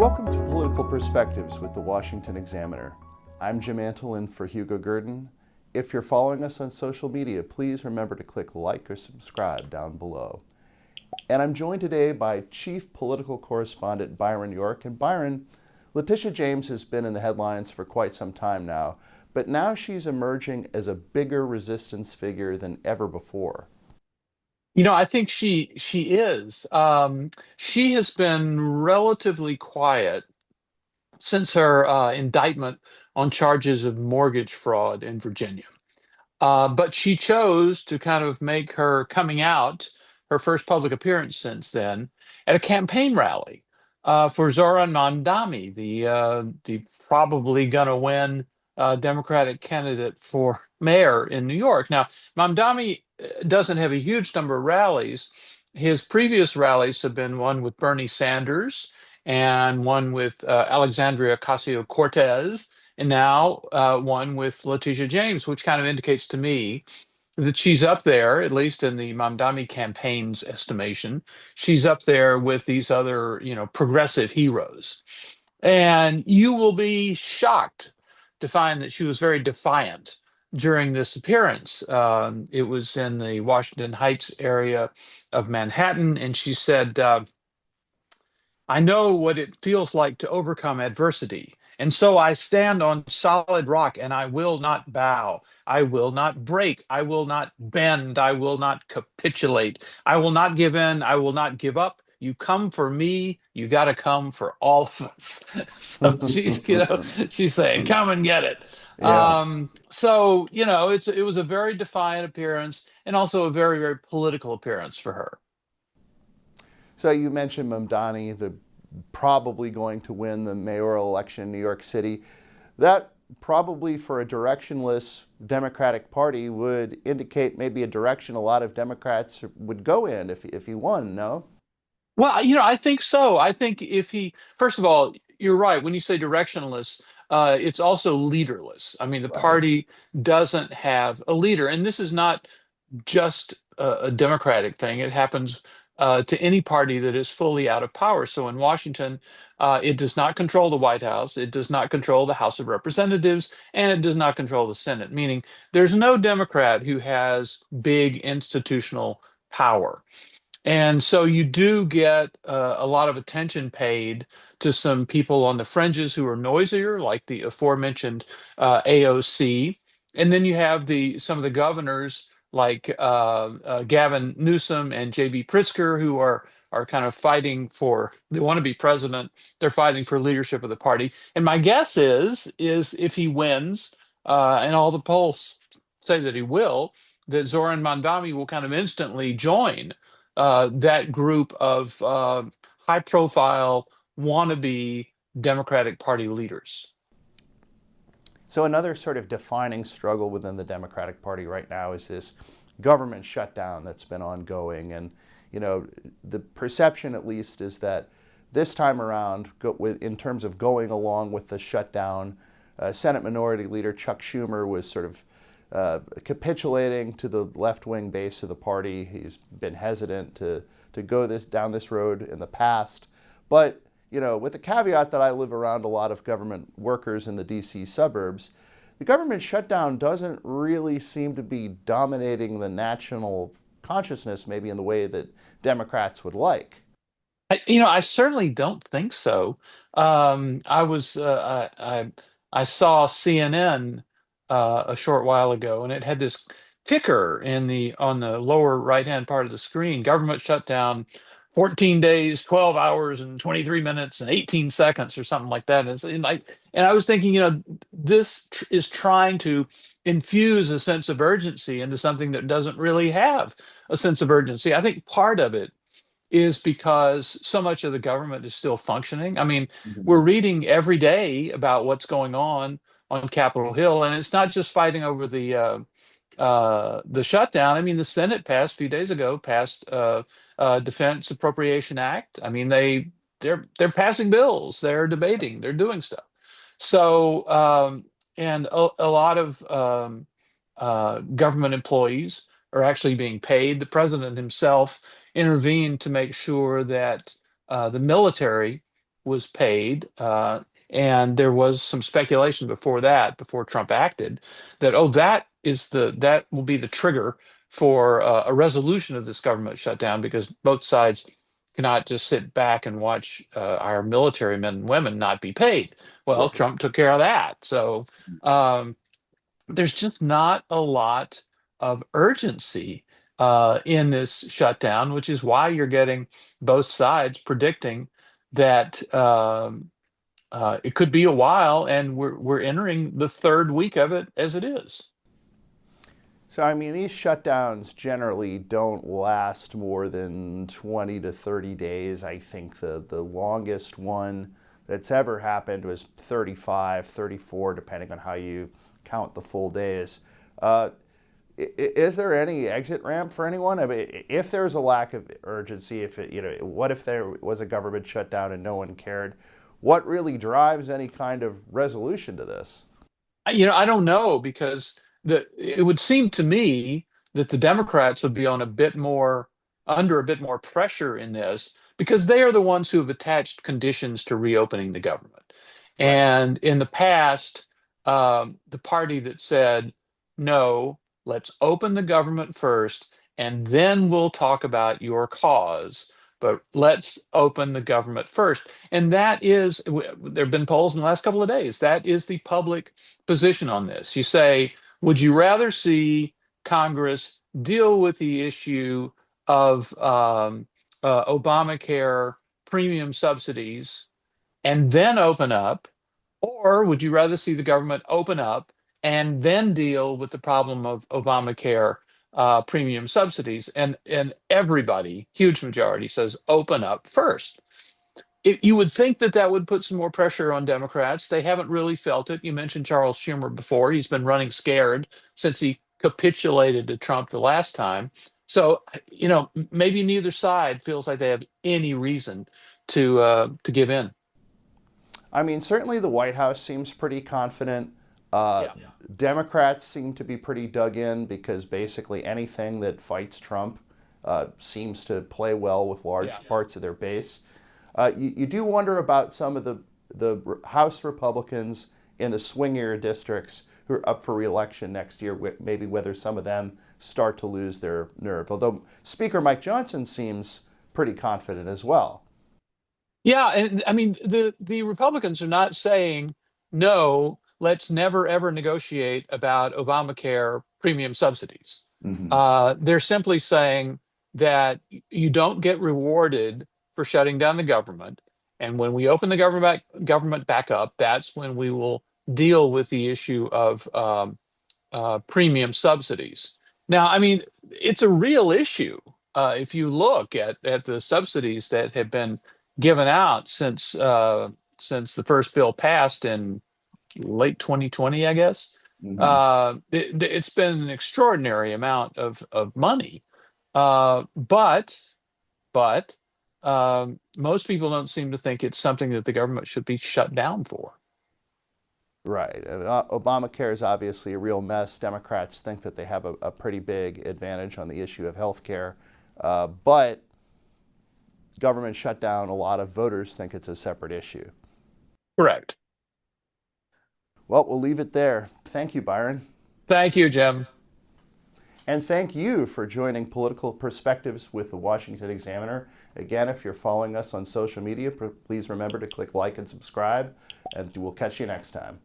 Welcome to Political Perspectives with the Washington Examiner. I'm Jim Antolin for Hugo Gurdon. If you're following us on social media, please remember to click like or subscribe down below. And I'm joined today by Chief Political Correspondent Byron York. And Byron, Letitia James has been in the headlines for quite some time now, but now she's emerging as a bigger resistance figure than ever before. I think she is. She has been relatively quiet since her indictment on charges of mortgage fraud in Virginia. But she chose to kind of make her coming out, her first public appearance since then, at a campaign rally for Zohran Mamdani, the probably gonna win Democratic candidate for mayor in New York. Now, Mamdani doesn't have a huge number of rallies. His previous rallies have been one with Bernie Sanders and one with Alexandria Ocasio-Cortez, and now one with Letitia James, which kind of indicates to me that she's up there, at least in the Mamdani campaign's estimation. She's up there with these other, progressive heroes. And you will be shocked to find that she was very defiant during this appearance. It was in the Washington Heights area of Manhattan, and she said, I know what it feels like to overcome adversity. And so I stand on solid rock and I will not bow. I will not break. I will not bend. I will not capitulate. I will not give in. I will not give up. You come for me, you got to come for all of us. So she's saying, come and get it. Yeah. It was a very defiant appearance and also a very, very political appearance for her. So you mentioned Mamdani, probably going to win the mayoral election in New York City. That probably for a directionless Democratic Party would indicate maybe a direction a lot of Democrats would go in if he won, no? Well, I think so. I think if he, first of all, you're right. When you say directionless, it's also leaderless. I mean, the Right. party doesn't have a leader. And this is not just a Democratic thing. It happens to any party that is fully out of power. So in Washington, it does not control the White House, it does not control the House of Representatives, and it does not control the Senate, meaning there's no Democrat who has big institutional power. And so you do get a lot of attention paid to some people on the fringes who are noisier, like the aforementioned AOC. And then you have some of the governors like Gavin Newsom and J.B. Pritzker, who are kind of fighting for, they want to be president. They're fighting for leadership of the party. And my guess is if he wins, and all the polls say that he will, that Zohran Mamdani will kind of instantly join that group of high profile wannabe Democratic Party leaders. So another sort of defining struggle within the Democratic Party right now is this government shutdown that's been ongoing. And, the perception at least is that this time around, in terms of going along with the shutdown, Senate Minority Leader Chuck Schumer was sort of capitulating to the left-wing base of the party. He's been hesitant to go down this road in the past. But, with the caveat that I live around a lot of government workers in the DC suburbs, the government shutdown doesn't really seem to be dominating the national consciousness maybe in the way that Democrats would like. I certainly don't think so. I saw CNN a short while ago, and it had this ticker on the lower right-hand part of the screen: government shutdown, 14 days, 12 hours, and 23 minutes and 18 seconds, or something like that. And I was thinking, is trying to infuse a sense of urgency into something that doesn't really have a sense of urgency. I think part of it is because so much of the government is still functioning. I mean, we're Mhm. reading every day about what's going on Capitol Hill, and it's not just fighting over the shutdown. I mean, the Senate passed a few days ago passed Defense Appropriation Act. I mean, they're passing bills, they're debating, they're doing stuff. So and a lot of government employees are actually being paid. The president himself intervened to make sure that the military was paid, and there was some speculation before that, before Trump acted, that that will be the trigger for a resolution of this government shutdown because both sides cannot just sit back and watch our military men and women not be paid. Well, Right. Trump took care of that. So um, there's just not a lot of urgency in this shutdown, which is why you're getting both sides predicting that it could be a while, and we're entering the third week of it as it is. So, I mean, these shutdowns generally don't last more than 20 to 30 days. I think the longest one that's ever happened was 35, 34, depending on how you count the full days. Uh, is there any exit ramp for anyone? I mean, if there's a lack of urgency, if it, what if there was a government shutdown and no one cared? What really drives any kind of resolution to this? I don't know because it would seem to me that the Democrats would be on a bit more under a bit more pressure in this because they are the ones who have attached conditions to reopening the government. Right. And in the past, the party that said, no, let's open the government first, and then we'll talk about your cause, but let's open the government first. And there have been polls in the last couple of days. That is the public position on this. You say, would you rather see Congress deal with the issue of Obamacare premium subsidies and then open up, or would you rather see the government open up and then deal with the problem of Obamacare premium subsidies? And everybody, huge majority, says open up first. You would think that that would put some more pressure on Democrats. They haven't really felt it. You mentioned Charles Schumer before. He's been running scared since he capitulated to Trump the last time. So, maybe neither side feels like they have any reason to give in. I mean, certainly the White House seems pretty confident. Uh, Yeah. Democrats seem to be pretty dug in because basically anything that fights Trump seems to play well with large Yeah. parts of their base. You do wonder about some of the House Republicans in the swingier districts who are up for re-election next year, maybe whether some of them start to lose their nerve. Although Speaker Mike Johnson seems pretty confident as well. Yeah, and I mean the Republicans are not saying no, let's never ever negotiate about Obamacare premium subsidies. Hmm. They're simply saying that you don't get rewarded for shutting down the government, and when we open the government back up, that's when we will deal with the issue of premium subsidies. Now, I mean, it's a real issue. If you look at the subsidies that have been given out since the first bill passed in late 2020, I guess, Hmm. it's been an extraordinary amount of money. But most people don't seem to think it's something that the government should be shut down for. Right. Obamacare is obviously a real mess. Democrats think that they have a pretty big advantage on the issue of health care. But government shutdown, a lot of voters think it's a separate issue. Correct. Well, we'll leave it there. Thank you, Byron. Thank you, Jim. And thank you for joining Political Perspectives with the Washington Examiner. Again, if you're following us on social media, please remember to click like and subscribe, and we'll catch you next time.